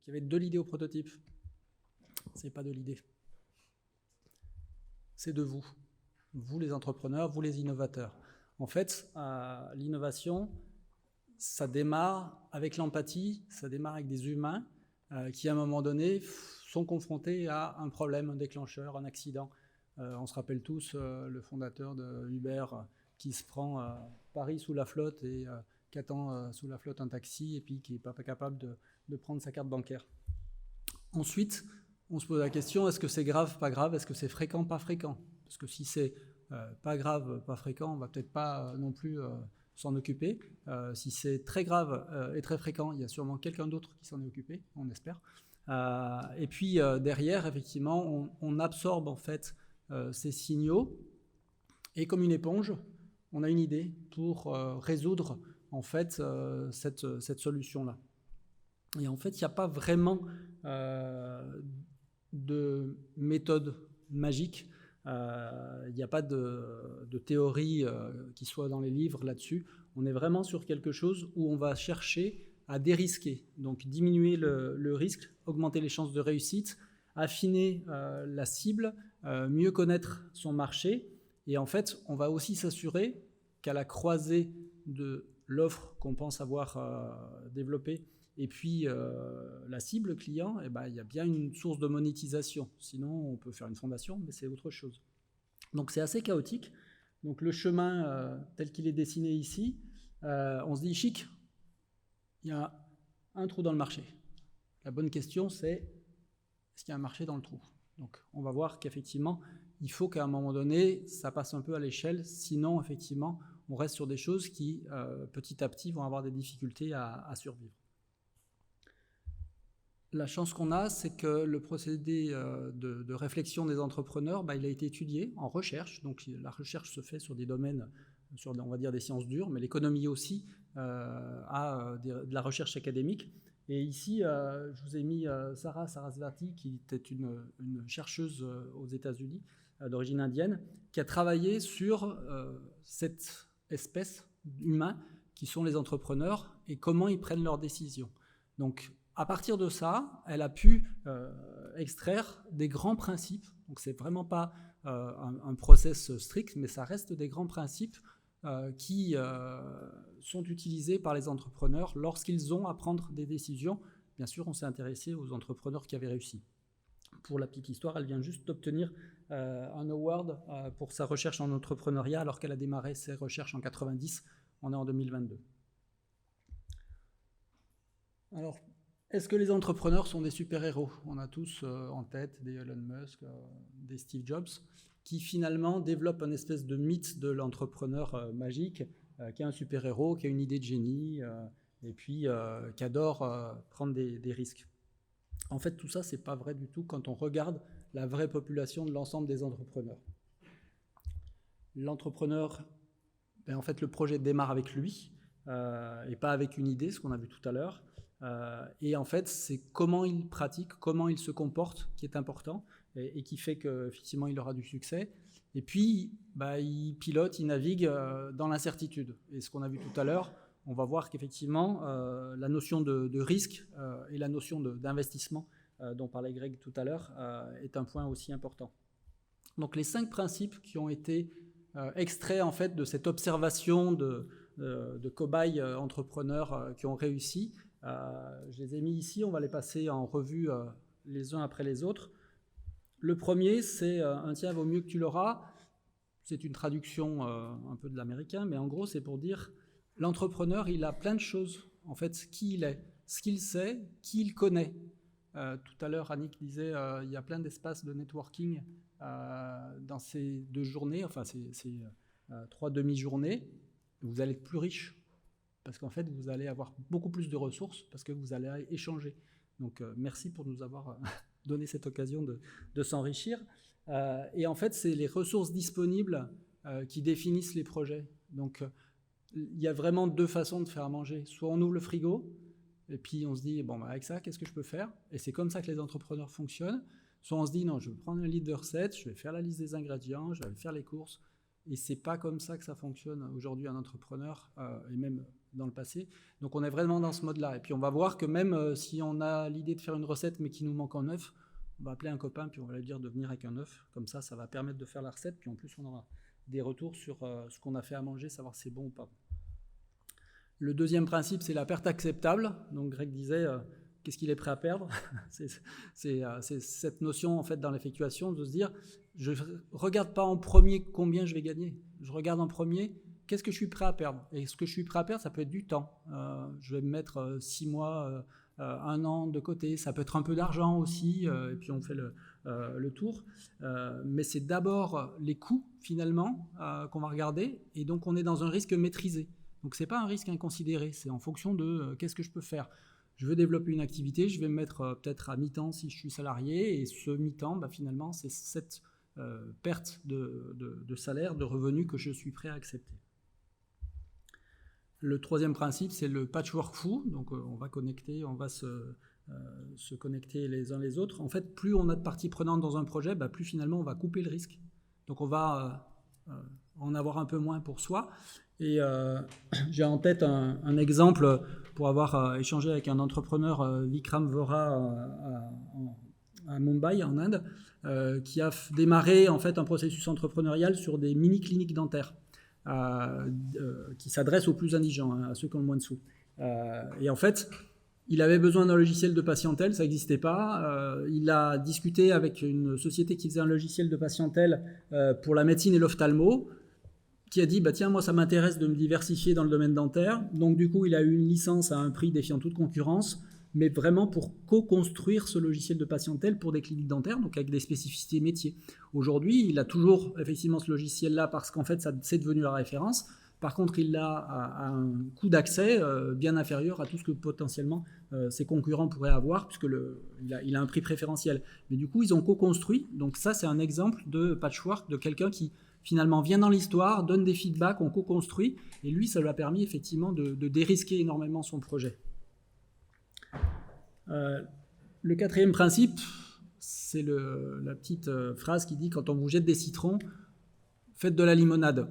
y avait de l'idée au prototype. C'est pas de l'idée. C'est de vous. Vous les entrepreneurs, vous les innovateurs. En fait, l'innovation, ça démarre avec l'empathie, ça démarre avec des humains qui, à un moment donné, sont confrontés à un problème, un déclencheur, un accident. On se rappelle tous le fondateur de Uber qui se prend Paris sous la flotte et qui attend sous la flotte un taxi et puis qui n'est pas capable de prendre sa carte bancaire. Ensuite, on se pose la question, est-ce que c'est grave, pas grave? Est-ce que c'est fréquent, pas fréquent? Parce que si c'est pas grave, pas fréquent, on va peut-être pas non plus s'en occuper. Si c'est très grave et très fréquent, il y a sûrement quelqu'un d'autre qui s'en est occupé, on espère. Et puis derrière, effectivement, on absorbe en fait ces signaux et comme une éponge, on a une idée pour résoudre en fait cette solution-là. Et en fait, il n'y a pas vraiment de méthode magique. Il n'y a pas de théorie qui soit dans les livres là-dessus. On est vraiment sur quelque chose où on va chercher à dérisquer, donc diminuer le risque, augmenter les chances de réussite, affiner la cible, mieux connaître son marché. Et en fait, on va aussi s'assurer qu'à la croisée de l'offre qu'on pense avoir développée et puis la cible client, eh ben, il y a bien une source de monétisation. Sinon, on peut faire une fondation, mais c'est autre chose. Donc c'est assez chaotique. Donc le chemin tel qu'il est dessiné ici, on se dit chic, il y a un trou dans le marché. La bonne question, c'est est-ce qu'il y a un marché dans le trou? Donc on va voir qu'effectivement, il faut qu'à un moment donné, ça passe un peu à l'échelle. Sinon, effectivement, on reste sur des choses qui, petit à petit, vont avoir des difficultés à survivre. La chance qu'on a, c'est que le procédé de réflexion des entrepreneurs, il a été étudié en recherche. Donc la recherche se fait sur des domaines, sur on va dire des sciences dures, mais l'économie aussi a de la recherche académique. Et ici, je vous ai mis Sarah Sarasvati, qui était une chercheuse aux États-Unis, d'origine indienne, qui a travaillé sur cette espèce d'humains qui sont les entrepreneurs et comment ils prennent leurs décisions. Donc, à partir de ça, elle a pu extraire des grands principes. Donc, c'est vraiment pas un process strict, mais ça reste des grands principes qui sont utilisés par les entrepreneurs lorsqu'ils ont à prendre des décisions. Bien sûr, on s'est intéressé aux entrepreneurs qui avaient réussi. Pour la petite histoire, elle vient juste d'obtenir un award pour sa recherche en entrepreneuriat alors qu'elle a démarré ses recherches en 90. On est en 2022. Alors, est-ce que les entrepreneurs sont des super-héros? On a tous en tête des Elon Musk, des Steve Jobs, qui finalement développent un espèce de mythe de l'entrepreneur magique, qui est un super-héros, qui a une idée de génie, et puis qui adore prendre des risques. En fait, tout ça, c'est pas vrai du tout quand on regarde la vraie population de l'ensemble des entrepreneurs. L'entrepreneur, en fait, le projet démarre avec lui, et pas avec une idée, ce qu'on a vu tout à l'heure. Et en fait, c'est comment il pratique, comment il se comporte qui est important et qui fait qu'effectivement, il aura du succès. Et puis, il pilote, il navigue dans l'incertitude. Et ce qu'on a vu tout à l'heure, on va voir qu'effectivement, la notion de risque et la notion d'investissement dont parlait Greg tout à l'heure est un point aussi important. Donc, les 5 principes qui ont été extraits en fait de cette observation de cobayes entrepreneurs qui ont réussi, je les ai mis ici, on va les passer en revue les uns après les autres. Le premier, c'est un tien vaut mieux que tu l'auras. C'est une traduction un peu de l'américain, mais en gros, c'est pour dire l'entrepreneur, il a plein de choses. En fait, qui il est, ce qu'il sait, qui il connaît. Tout à l'heure, Annick disait il y a plein d'espaces de networking dans ces 2 journées, enfin ces 3 demi-journées. Vous allez être plus riche. Parce qu'en fait, vous allez avoir beaucoup plus de ressources parce que vous allez échanger. Donc, merci pour nous avoir donné cette occasion de s'enrichir. Et en fait, c'est les ressources disponibles qui définissent les projets. Donc, il y a vraiment 2 façons de faire à manger. Soit on ouvre le frigo, et puis on se dit, avec ça, qu'est-ce que je peux faire? Et c'est comme ça que les entrepreneurs fonctionnent. Soit on se dit, non, je vais prendre un livre de recettes, je vais faire la liste des ingrédients, je vais faire les courses. Et c'est pas comme ça que ça fonctionne aujourd'hui un entrepreneur, et même dans le passé. Donc on est vraiment dans ce mode-là. Et puis on va voir que même si on a l'idée de faire une recette mais qu'il nous manque un œuf, on va appeler un copain puis on va lui dire de venir avec un œuf. Comme ça va permettre de faire la recette. Puis en plus, on aura des retours sur ce qu'on a fait à manger, savoir si c'est bon ou pas. Le deuxième principe, c'est la perte acceptable. Donc Greg disait, qu'est-ce qu'il est prêt à perdre? C'est cette notion en fait dans l'effectuation de se dire, je ne regarde pas en premier combien je vais gagner. Je regarde en premier, qu'est-ce que je suis prêt à perdre? Et ce que je suis prêt à perdre, ça peut être du temps. Je vais me mettre 6 mois, 1 an de côté. Ça peut être un peu d'argent aussi, et puis on fait le tour. Mais c'est d'abord les coûts, finalement, qu'on va regarder. Et donc, on est dans un risque maîtrisé. Donc, ce n'est pas un risque inconsidéré. C'est en fonction de qu'est-ce que je peux faire. Je veux développer une activité, je vais me mettre peut-être à mi-temps si je suis salarié. Et ce mi-temps, finalement, c'est cette perte de salaire, de revenus que je suis prêt à accepter. Le troisième principe, c'est le patchwork fou. Donc, on va se connecter les uns les autres. En fait, plus on a de parties prenantes dans un projet, plus finalement on va couper le risque. Donc, on va en avoir un peu moins pour soi. Et j'ai en tête un exemple pour avoir échangé avec un entrepreneur, Vikram Vora, à Mumbai, en Inde, qui a démarré en fait un processus entrepreneurial sur des mini-cliniques dentaires. Qui s'adresse aux plus indigents, à ceux qui ont le moins de sous. Et en fait, il avait besoin d'un logiciel de patientèle, ça n'existait pas. Il a discuté avec une société qui faisait un logiciel de patientèle pour la médecine et l'ophtalmo, qui a dit tiens, moi ça m'intéresse de me diversifier dans le domaine dentaire. Donc du coup, il a eu une licence à un prix défiant toute concurrence, mais vraiment pour co-construire ce logiciel de patientèle pour des cliniques dentaires, donc avec des spécificités métiers. Aujourd'hui, il a toujours effectivement ce logiciel-là parce qu'en fait, c'est devenu la référence. Par contre, il l'a à un coût d'accès bien inférieur à tout ce que potentiellement ses concurrents pourraient avoir, puisqu'il a un prix préférentiel. Mais du coup, ils ont co-construit. Donc ça, c'est un exemple de patchwork, de quelqu'un qui finalement vient dans l'histoire, donne des feedbacks, on co-construit. Et lui, ça lui a permis effectivement de dérisquer énormément son projet. Le quatrième principe, c'est la petite phrase qui dit « Quand on vous jette des citrons, faites de la limonade ».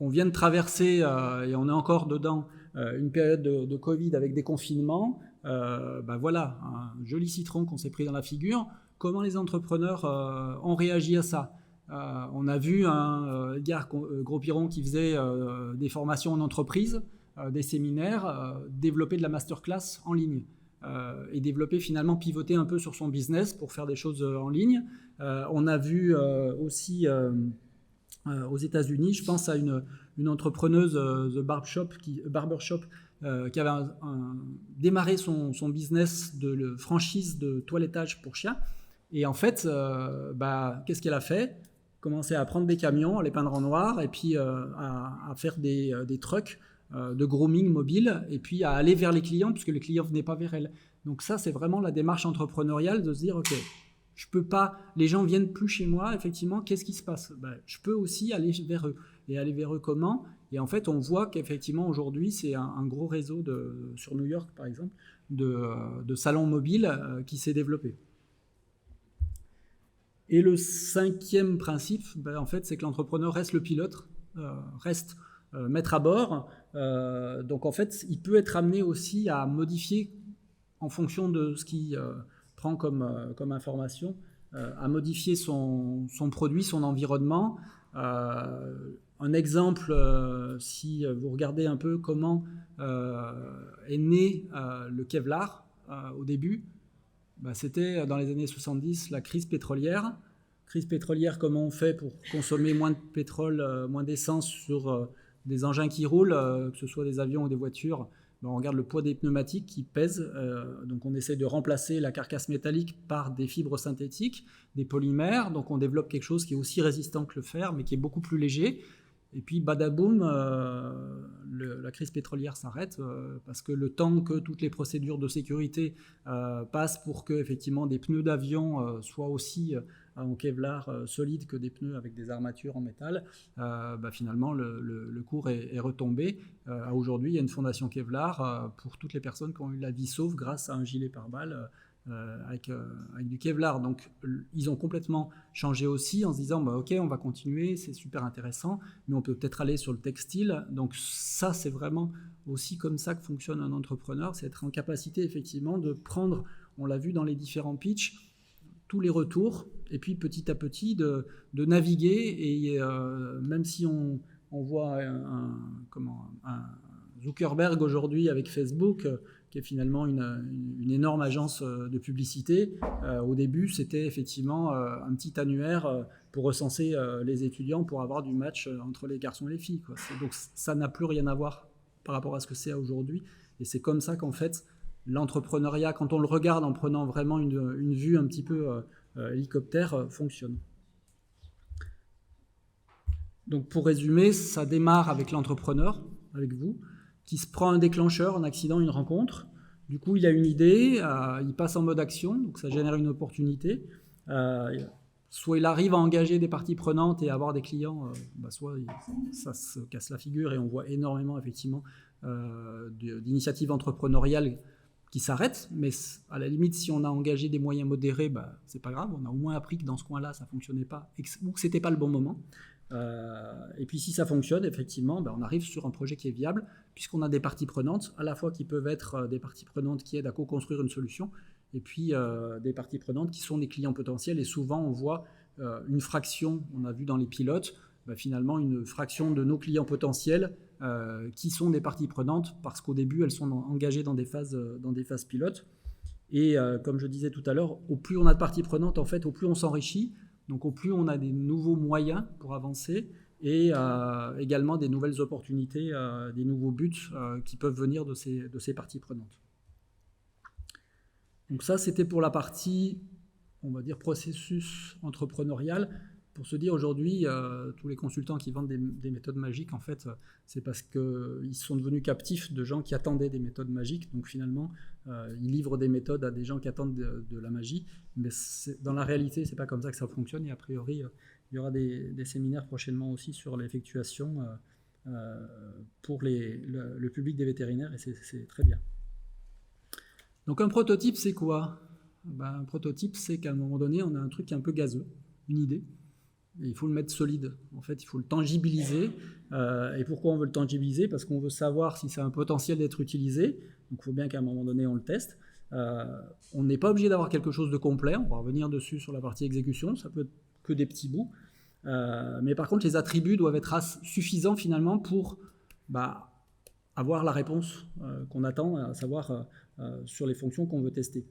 On vient de traverser, et on est encore dedans, une période de Covid avec des confinements. Voilà, un joli citron qu'on s'est pris dans la figure. Comment les entrepreneurs ont réagi à ça? On a vu Edgar Gros-Piron qui faisait des formations en entreprise, des séminaires, développer de la masterclass en ligne. Et développer, finalement, pivoter un peu sur son business pour faire des choses en ligne. On a vu aussi aux États-Unis, je pense à une entrepreneuse, The Barbershop, qui avait démarré son business de franchise de toilettage pour chiens. Et en fait, qu'est-ce qu'elle a fait? Commencer à prendre des camions, à les peindre en noir, et puis à faire des trucks de grooming mobile, et puis à aller vers les clients, puisque les clients ne venaient pas vers elle. Donc ça, c'est vraiment la démarche entrepreneuriale de se dire, ok, je peux pas, les gens viennent plus chez moi, effectivement, qu'est-ce qui se passe? Je peux aussi aller vers eux. Et aller vers eux comment? Et en fait, on voit qu'effectivement, aujourd'hui, c'est un gros réseau sur New York, par exemple, de salons mobiles qui s'est développé. Et le cinquième principe, en fait, c'est que l'entrepreneur reste le pilote, reste maître à bord. Donc, en fait, il peut être amené aussi à modifier en fonction de ce qu'il prend comme information, à modifier son produit, son environnement. Un exemple, si vous regardez un peu comment est né le Kevlar au début, c'était dans les années 70, la crise pétrolière. Crise pétrolière, comment on fait pour consommer moins de pétrole, moins d'essence sur des engins qui roulent, que ce soit des avions ou des voitures? On regarde le poids des pneumatiques qui pèsent, donc on essaie de remplacer la carcasse métallique par des fibres synthétiques, des polymères, donc on développe quelque chose qui est aussi résistant que le fer, mais qui est beaucoup plus léger. Et puis badaboum, la crise pétrolière s'arrête parce que le temps que toutes les procédures de sécurité passent pour que effectivement des pneus d'avion soient aussi en Kevlar solides que des pneus avec des armatures en métal, finalement le cours est retombé. Aujourd'hui, il y a une fondation Kevlar pour toutes les personnes qui ont eu la vie sauve grâce à un gilet pare-balles avec du Kevlar. Donc ils ont complètement changé aussi en se disant ok, on va continuer, c'est super intéressant, mais on peut peut-être aller sur le textile. Donc ça, c'est vraiment aussi comme ça que fonctionne un entrepreneur, c'est être en capacité effectivement de prendre, on l'a vu dans les différents pitchs, tous les retours, et puis petit à petit de naviguer, et même si on voit un Zuckerberg aujourd'hui avec Facebook, qui est finalement une énorme agence de publicité. Au début, c'était effectivement un petit annuaire pour recenser les étudiants, pour avoir du match entre les garçons et les filles, quoi. Donc ça n'a plus rien à voir par rapport à ce que c'est aujourd'hui. Et c'est comme ça qu'en fait, l'entrepreneuriat, quand on le regarde en prenant vraiment une vue un petit peu hélicoptère, fonctionne. Donc pour résumer, ça démarre avec l'entrepreneur, avec vous, qui se prend un déclencheur, un accident, une rencontre. Du coup, il a une idée, il passe en mode action, donc ça génère une opportunité. Soit il arrive à engager des parties prenantes et à avoir des clients, soit ça se casse la figure, et on voit énormément effectivement d'initiatives entrepreneuriales qui s'arrêtent, mais à la limite, si on a engagé des moyens modérés, c'est pas grave, on a au moins appris que dans ce coin-là, ça fonctionnait pas, ou que c'était pas le bon moment. Et puis si ça fonctionne, effectivement, on arrive sur un projet qui est viable, puisqu'on a des parties prenantes, à la fois qui peuvent être des parties prenantes qui aident à co-construire une solution, et puis des parties prenantes qui sont des clients potentiels. Et souvent on voit une fraction, on a vu dans les pilotes, finalement une fraction de nos clients potentiels qui sont des parties prenantes, parce qu'au début elles sont engagées dans des phases pilotes. Et comme je disais tout à l'heure, au plus on a de parties prenantes, en fait, au plus on s'enrichit. Donc au plus on a des nouveaux moyens pour avancer, et également des nouvelles opportunités, des nouveaux buts qui peuvent venir de ces parties prenantes. Donc ça, c'était pour la partie, on va dire, processus entrepreneurial. Pour se dire aujourd'hui, tous les consultants qui vendent des méthodes magiques, en fait, c'est parce qu'ils sont devenus captifs de gens qui attendaient des méthodes magiques. Donc finalement, ils livrent des méthodes à des gens qui attendent de la magie. Mais dans la réalité, c'est pas comme ça que ça fonctionne. Et a priori, il y aura des séminaires prochainement aussi sur l'effectuation pour le public des vétérinaires, et c'est très bien. Donc un prototype, c'est quoi ? Un prototype, c'est qu'à un moment donné, on a un truc qui est un peu gazeux, une idée. Et il faut le mettre solide. En fait, il faut le tangibiliser. Et pourquoi on veut le tangibiliser ? Parce qu'on veut savoir si ça a un potentiel d'être utilisé. Donc il faut bien qu'à un moment donné, on le teste. On n'est pas obligé d'avoir quelque chose de complet. On va revenir dessus sur la partie exécution. Ça peut être que des petits bouts. Mais par contre, les attributs doivent être suffisants finalement pour avoir la réponse qu'on attend, à savoir sur les fonctions qu'on veut tester.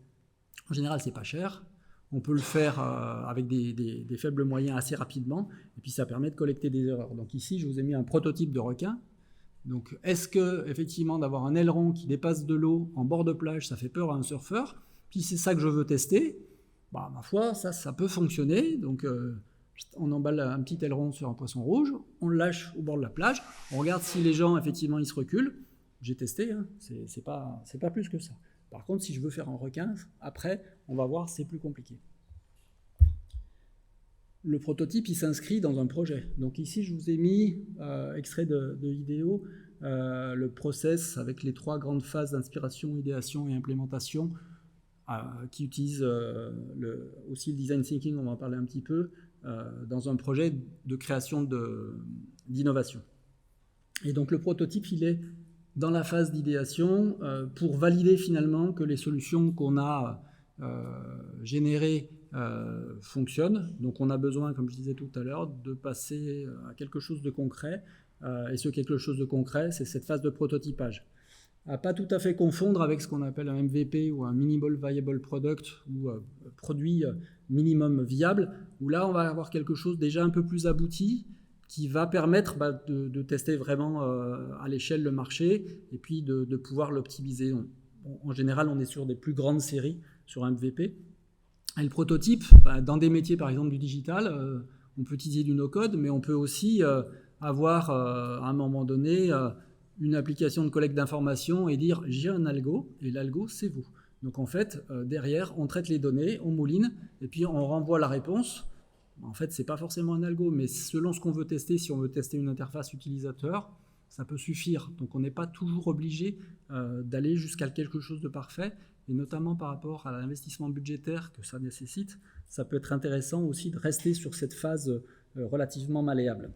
En général, c'est pas cher. On peut le faire avec des faibles moyens assez rapidement, et puis ça permet de collecter des erreurs. Donc ici, je vous ai mis un prototype de requin. Donc est-ce que effectivement d'avoir un aileron qui dépasse de l'eau en bord de plage, ça fait peur à un surfeur ? Puis c'est ça que je veux tester. Ma foi, ça peut fonctionner. Donc on emballe un petit aileron sur un poisson rouge, on le lâche au bord de la plage, on regarde si les gens effectivement ils se reculent. J'ai testé, hein, c'est pas plus que ça. Par contre, si je veux faire un requin, après, on va voir, c'est plus compliqué. Le prototype, il s'inscrit dans un projet. Donc ici, je vous ai mis, extrait de vidéo, le process avec les 3 grandes phases d'inspiration, idéation et implémentation, qui utilisent aussi le design thinking, on va en parler un petit peu, dans un projet de création d'innovation. Et donc le prototype, il est dans la phase d'idéation pour valider finalement que les solutions qu'on a générées fonctionnent. Donc on a besoin, comme je disais tout à l'heure, de passer à quelque chose de concret. Et ce quelque chose de concret, c'est cette phase de prototypage. À pas tout à fait confondre avec ce qu'on appelle un MVP ou un Minimal Viable Product, ou produit minimum viable, où là on va avoir quelque chose déjà un peu plus abouti, qui va permettre de tester vraiment à l'échelle le marché, et puis de pouvoir l'optimiser. En général, on est sur des plus grandes séries, sur un MVP. Et le prototype, dans des métiers par exemple du digital, on peut utiliser du no-code, mais on peut aussi avoir à un moment donné une application de collecte d'informations et dire j'ai un algo, et l'algo c'est vous. Donc en fait, derrière, on traite les données, on mouline, et puis on renvoie la réponse. En fait, ce n'est pas forcément un algo, mais selon ce qu'on veut tester, si on veut tester une interface utilisateur, ça peut suffire. Donc on n'est pas toujours obligé d'aller jusqu'à quelque chose de parfait. et notamment par rapport à l'investissement budgétaire que ça nécessite, ça peut être intéressant aussi de rester sur cette phase relativement malléable.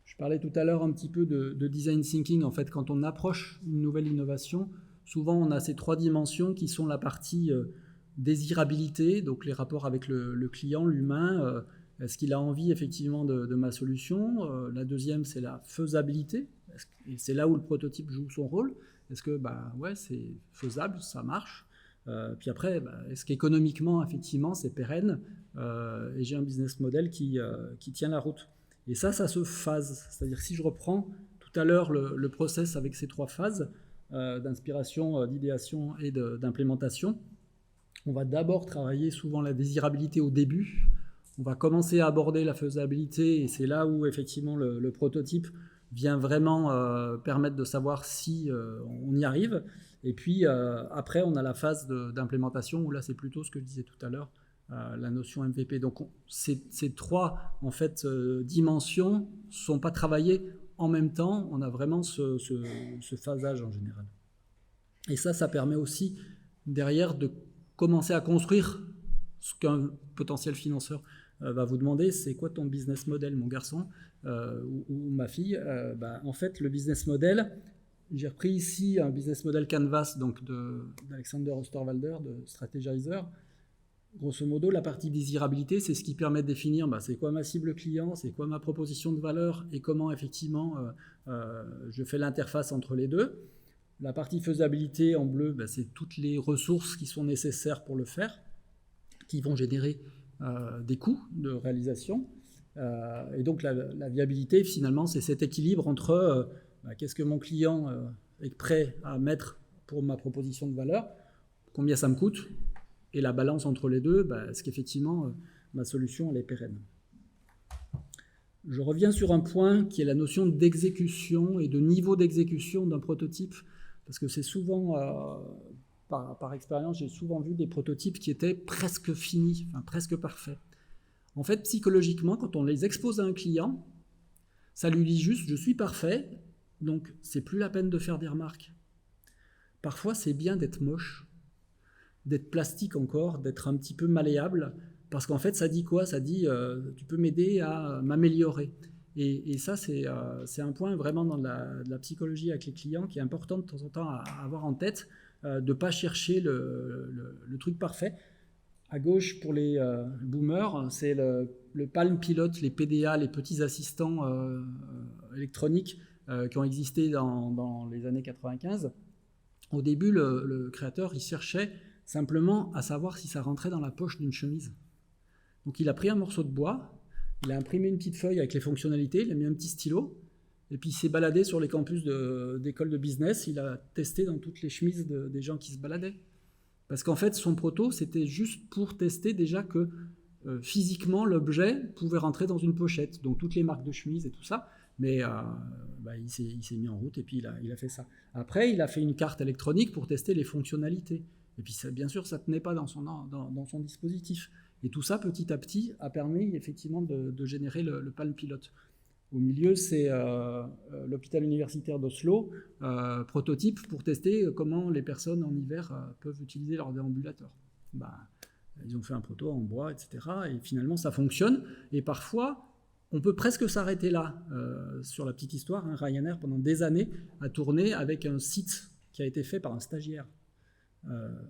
Je parlais tout à l'heure un petit peu de design thinking. En fait, quand on approche une nouvelle innovation, souvent on a ces 3 dimensions qui sont la partie désirabilité, donc les rapports avec le client, l'humain. Est-ce qu'il a envie effectivement de ma solution? La deuxième, c'est la faisabilité. Et c'est là où le prototype joue son rôle. Est-ce que ouais, c'est faisable, ça marche? Puis après, est-ce qu'économiquement, effectivement, c'est pérenne et j'ai un business model qui tient la route? Et ça se phase. C'est-à-dire si je reprends tout à l'heure le process avec ces 3 phases d'inspiration, d'idéation et d'implémentation, on va d'abord travailler souvent la désirabilité au début. On va commencer à aborder la faisabilité et c'est là où effectivement le prototype vient vraiment permettre de savoir si on y arrive. Et puis après, on a la phase d'implémentation où là, c'est plutôt ce que je disais tout à l'heure, la notion MVP. Donc ces 3 en fait, dimensions ne sont pas travaillées en même temps. On a vraiment ce phasage en général. Et ça permet aussi derrière de commencer à construire ce qu'un potentiel financeur va vous demander. C'est quoi ton business model, mon garçon ou ma fille? En fait, le business model, j'ai repris ici un business model Canvas donc d'Alexander Osterwalder, de Strategizer. Grosso modo, la partie désirabilité, c'est ce qui permet de définir c'est quoi ma cible client, c'est quoi ma proposition de valeur et comment effectivement je fais l'interface entre les deux. La partie faisabilité en bleu, c'est toutes les ressources qui sont nécessaires pour le faire, qui vont générer des coûts de réalisation. Et donc la viabilité, finalement, c'est cet équilibre entre qu'est-ce que mon client est prêt à mettre pour ma proposition de valeur, combien ça me coûte, et la balance entre les deux, est-ce qu'effectivement ma solution elle est pérenne. Je reviens sur un point qui est la notion d'exécution et de niveau d'exécution d'un prototype, parce que c'est souvent, par expérience, j'ai souvent vu des prototypes qui étaient presque finis, presque parfaits. En fait, psychologiquement, quand on les expose à un client, ça lui dit juste « je suis parfait », donc c'est plus la peine de faire des remarques. Parfois, c'est bien d'être moche, d'être plastique encore, d'être un petit peu malléable, parce qu'en fait, ça dit quoi? Ça dit tu peux m'aider à m'améliorer. Et ça, c'est un point vraiment dans de la psychologie avec les clients qui est important de temps en temps à avoir en tête, de ne pas chercher le truc parfait. À gauche, pour les boomers, c'est le Palm Pilot, les PDA, les petits assistants électroniques qui ont existé dans les années 95. Au début, le créateur, il cherchait simplement à savoir si ça rentrait dans la poche d'une chemise. Donc il a pris un morceau de bois, il a imprimé une petite feuille avec les fonctionnalités, il a mis un petit stylo, et puis il s'est baladé sur les campus d'écoles de business, il a testé dans toutes les chemises des gens qui se baladaient. Parce qu'en fait, son proto, c'était juste pour tester déjà que physiquement, l'objet pouvait rentrer dans une pochette, donc toutes les marques de chemises et tout ça, mais il s'est mis en route et puis il a fait ça. Après, il a fait une carte électronique pour tester les fonctionnalités. Et puis, bien sûr, ça ne tenait pas dans son dispositif. Et tout ça, petit à petit, a permis effectivement de générer le Palm Pilot. Au milieu, c'est l'hôpital universitaire d'Oslo, prototype pour tester comment les personnes en hiver peuvent utiliser leur déambulateur. Ils ont fait un proto en bois, etc. Et finalement, ça fonctionne. Et parfois, on peut presque s'arrêter là. Sur la petite histoire, Ryanair, pendant des années, a tourné avec un site qui a été fait par un stagiaire.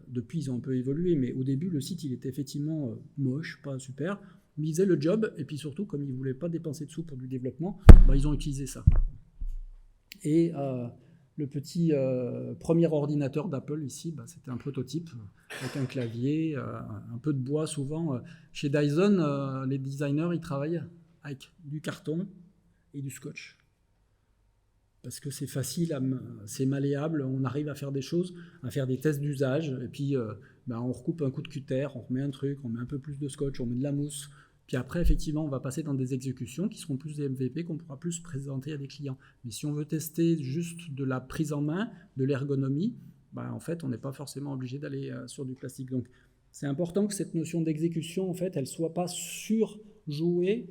Depuis, ils ont un peu évolué, mais au début, le site, il était effectivement moche, pas super. Mais ils faisaient le job, et puis surtout, comme ils ne voulaient pas dépenser de sous pour du développement, ils ont utilisé ça. Et le petit premier ordinateur d'Apple ici, c'était un prototype avec un clavier, un peu de bois souvent. Chez Dyson, les designers, ils travaillent avec du carton et du scotch. Parce que c'est facile, c'est malléable, on arrive à faire des choses, à faire des tests d'usage, et puis on recoupe un coup de cutter, on remet un truc, on met un peu plus de scotch, on met de la mousse, puis après effectivement on va passer dans des exécutions qui seront plus des MVP, qu'on pourra plus présenter à des clients. Mais si on veut tester juste de la prise en main, de l'ergonomie, en fait on n'est pas forcément obligé d'aller sur du plastique. Donc c'est important que cette notion d'exécution, en fait, elle ne soit pas surjouée.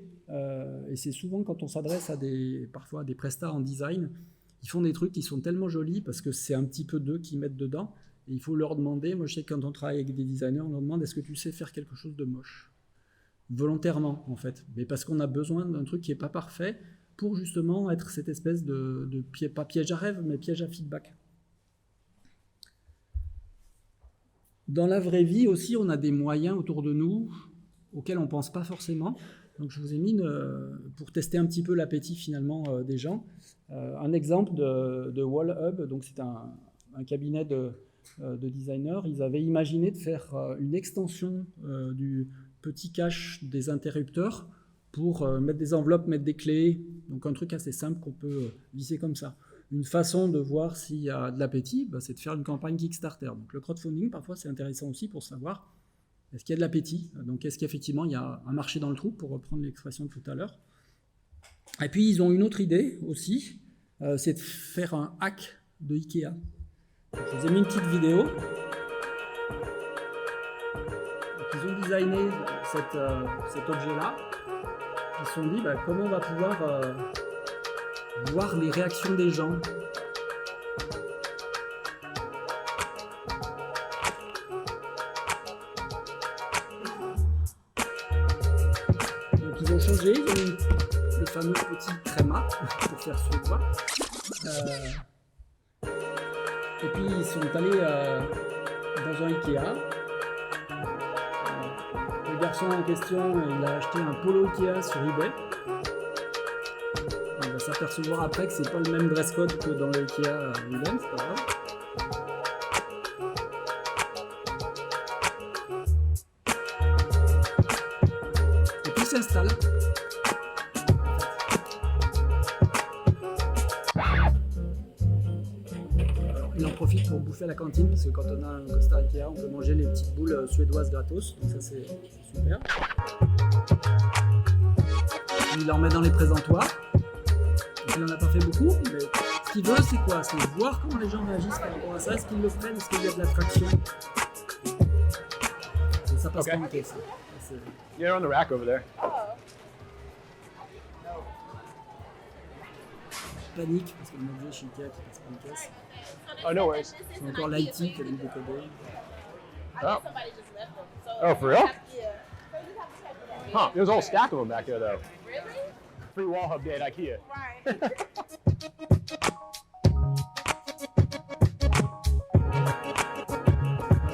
Et c'est souvent quand on s'adresse parfois à des prestats en design, ils font des trucs qui sont tellement jolis parce que c'est un petit peu d'eux qui mettent dedans. Et il faut leur demander, moi je sais que quand on travaille avec des designers, on leur demande est-ce que tu sais faire quelque chose de moche ? Volontairement en fait, mais parce qu'on a besoin d'un truc qui n'est pas parfait pour justement être cette espèce de pas piège à rêve, mais piège à feedback. Dans la vraie vie aussi, on a des moyens autour de nous auxquels on ne pense pas forcément. Donc je vous ai mis, pour tester un petit peu l'appétit finalement des gens, un exemple de WallHub. Donc c'est un cabinet de designers. Ils avaient imaginé de faire une extension du petit cache des interrupteurs pour mettre des enveloppes, mettre des clés. Donc un truc assez simple qu'on peut visser comme ça. Une façon de voir s'il y a de l'appétit, c'est de faire une campagne Kickstarter. Donc le crowdfunding, parfois, c'est intéressant aussi pour savoir est-ce qu'il y a de l'appétit. Donc est-ce qu'effectivement, il y a un marché dans le trou, pour reprendre l'expression de tout à l'heure. Et puis, ils ont une autre idée aussi, c'est de faire un hack de Ikea. Donc, je vous ai mis une petite vidéo. Donc, ils ont designé cet objet-là. Ils se sont dit, comment on va pouvoir voir les réactions des gens. Donc ils ont changé, ils ont mis le fameux petit tréma pour faire suédois. Et puis ils sont allés dans un Ikea. Le garçon en question, il a acheté un polo Ikea sur eBay. On va s'apercevoir après que c'est pas le même dress code que dans le Ikea lui-même, c'est pas grave. Et puis il s'installe. Alors, il en profite pour bouffer à la cantine, parce que quand on a un costard Ikea, on peut manger les petites boules suédoises gratos, donc ça c'est super. Il en met dans les présentoirs. Il n'en a pas fait beaucoup, mais ce qu'il veut, c'est quoi? C'est voir comment les gens réagissent par rapport à ça. Est-ce qu'ils le prennent? Est-ce qu'il y a de l'attraction? Et ça passe pas en caisse. You're on the rack over there. Je panique parce que le objet chez Ikea qui passe pas en caisse. Oh, no worries. C'est encore l'IT qui a dû décoder. Oh. Oh, for real? Huh, there's a whole stack of them back there, though. Really? Free wall hub day at IKEA. Right.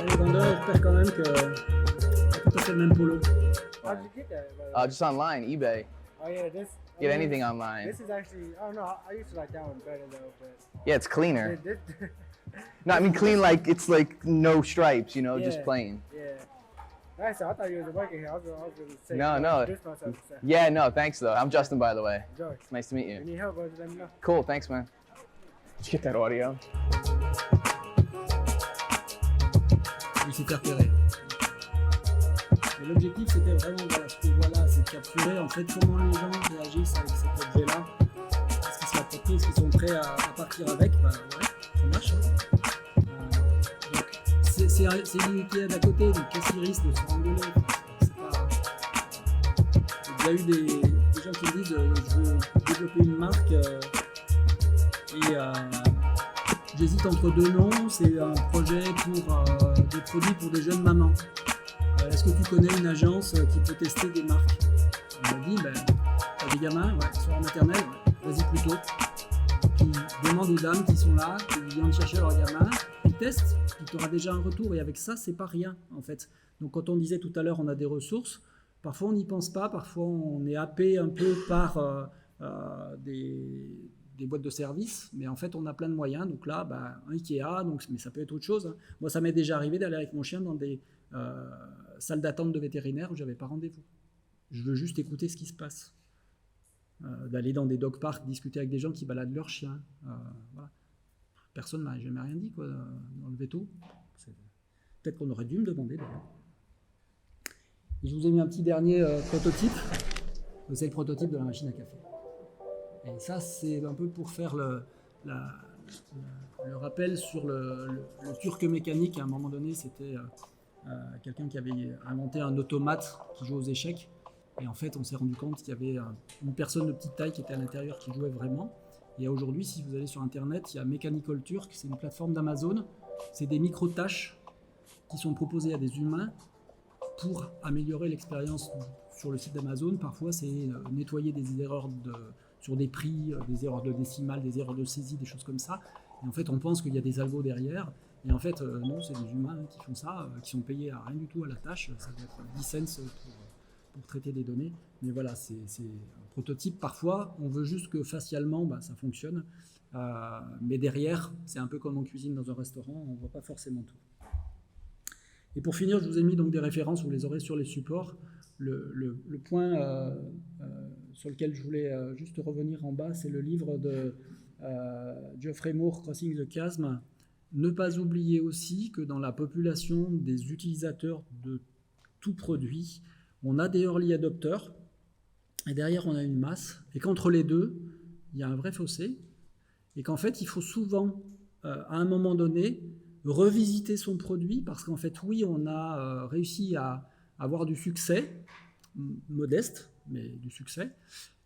Les vendeurs espèrent quand même que c'est tout à fait le même polo. How'd you get that? Just online, eBay. Oh yeah, this. Get anything online. This is actually. I don't know. I used to like that one better though, but. Yeah, it's cleaner. This, No, I mean clean like it's like no stripes, you know, just Yeah. plain. yeah. Nice. I thought you was working here. I was going to say. No, no. Introduce myself. So. Yeah, no, thanks though. I'm Justin, by the way. Enjoy. Nice to meet If you you. need help, just let me know. Cool, thanks, man. Did you get that audio? Il s'est fait repérer. Et l'objectif, c'était vraiment, voilà, ce qu'on voit là, c'est de capturer en fait comment les gens réagissent avec cet objet-là. Est-ce qu'ils sont appropriés, est-ce qu'ils sont prêts à partir avec? Ouais, ça marche. Hein. Donc, c'est l'Ikea d'à côté, donc qu'est-ce qu'ils risquent de se rengueuler? C'est pas... Il y a eu des gens qui me disent je veux développer une marque et j'hésite entre deux noms, c'est un projet pour des produits pour des jeunes mamans. Est-ce que tu connais une agence qui peut tester des marques? On m'a dit, t'as des gamins, ouais, sur la maternelle, ouais, vas-y plutôt. Puis demande aux dames qui sont là, qui viennent chercher leurs gamins, ils testent, puis tu auras déjà un retour. Et avec ça, c'est pas rien en fait. Donc quand on disait tout à l'heure, on a des ressources, parfois on n'y pense pas, parfois on est happé un peu par des boîtes de services, mais en fait on a plein de moyens. Donc là, un Ikea, mais ça peut être autre chose. Hein. Moi, ça m'est déjà arrivé d'aller avec mon chien dans des salle d'attente de vétérinaire où j'avais pas rendez-vous. Je veux juste écouter ce qui se passe. D'aller dans des dog parks, discuter avec des gens qui baladent leurs chiens. Voilà. Personne m'a jamais rien dit quoi, dans le veto. Peut-être qu'on aurait dû me demander d'ailleurs. Et je vous ai mis un petit dernier prototype. C'est le prototype de la machine à café. Et ça, c'est un peu pour faire le rappel sur le turc mécanique. À un moment donné, c'était quelqu'un qui avait inventé un automate qui joue aux échecs. Et en fait, on s'est rendu compte qu'il y avait une personne de petite taille qui était à l'intérieur qui jouait vraiment. Et aujourd'hui, si vous allez sur Internet, il y a Mechanical Turk, c'est une plateforme d'Amazon c'est des micro-tâches qui sont proposées à des humains pour améliorer l'expérience sur le site d'Amazon. Parfois, c'est nettoyer des erreurs sur des prix, des erreurs de décimales, des erreurs de saisie, des choses comme ça. Et en fait, on pense qu'il y a des algos derrière. Et en fait, non, c'est des humains qui font ça, qui sont payés à rien du tout à la tâche. Ça doit être 10 cents pour traiter des données. Mais voilà, c'est un prototype. Parfois, on veut juste que facialement, ça fonctionne. Mais derrière, c'est un peu comme on cuisine dans un restaurant, on ne voit pas forcément tout. Et pour finir, je vous ai mis donc des références, vous les aurez sur les supports. Le point sur lequel je voulais juste revenir en bas, c'est le livre de Geoffrey Moore, Crossing the Chasm. Ne pas oublier aussi que dans la population des utilisateurs de tout produit, on a des early adopters, et derrière on a une masse, et qu'entre les deux, il y a un vrai fossé, et qu'en fait il faut souvent, à un moment donné, revisiter son produit, parce qu'en fait oui, on a réussi à avoir du succès, modeste, mais du succès,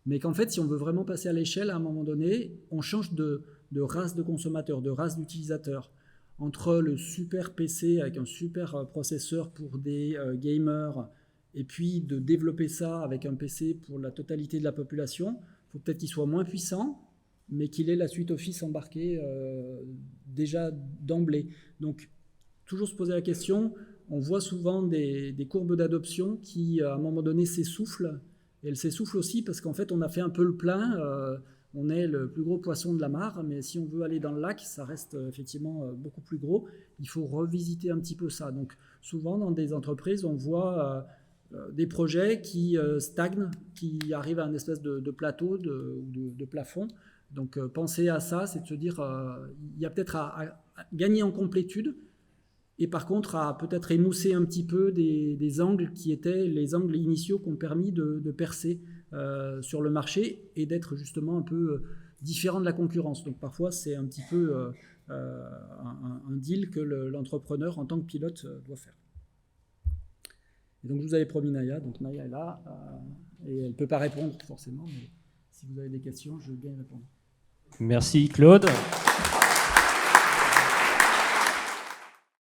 mais qu'en fait si on veut vraiment passer à l'échelle, à un moment donné, on change de race de consommateur, de race d'utilisateur. Entre le super PC avec un super processeur pour des gamers, et puis de développer ça avec un PC pour la totalité de la population, il faut peut-être qu'il soit moins puissant, mais qu'il ait la suite Office embarquée déjà d'emblée. Donc, toujours se poser la question, on voit souvent des courbes d'adoption qui, à un moment donné, s'essoufflent. Et elles s'essoufflent aussi parce qu'en fait, on a fait un peu le plein, on est le plus gros poisson de la mare, mais si on veut aller dans le lac, ça reste effectivement beaucoup plus gros. Il faut revisiter un petit peu ça. Donc, souvent, dans des entreprises, on voit des projets qui stagnent, qui arrivent à une espèce de plateau, de plafond. Donc, penser à ça, c'est de se dire, il y a peut-être à gagner en complétude, et par contre, à peut-être émousser un petit peu des angles qui étaient les angles initiaux qui ont permis de percer sur le marché et d'être justement un peu différent de la concurrence. Donc, parfois, c'est un petit peu un deal que l'entrepreneur, en tant que pilote, doit faire. Et donc, je vous avais promis Naya. Donc, Naya est là. Et elle ne peut pas répondre, forcément. Mais si vous avez des questions, je veux bien y répondre. Merci, Claude.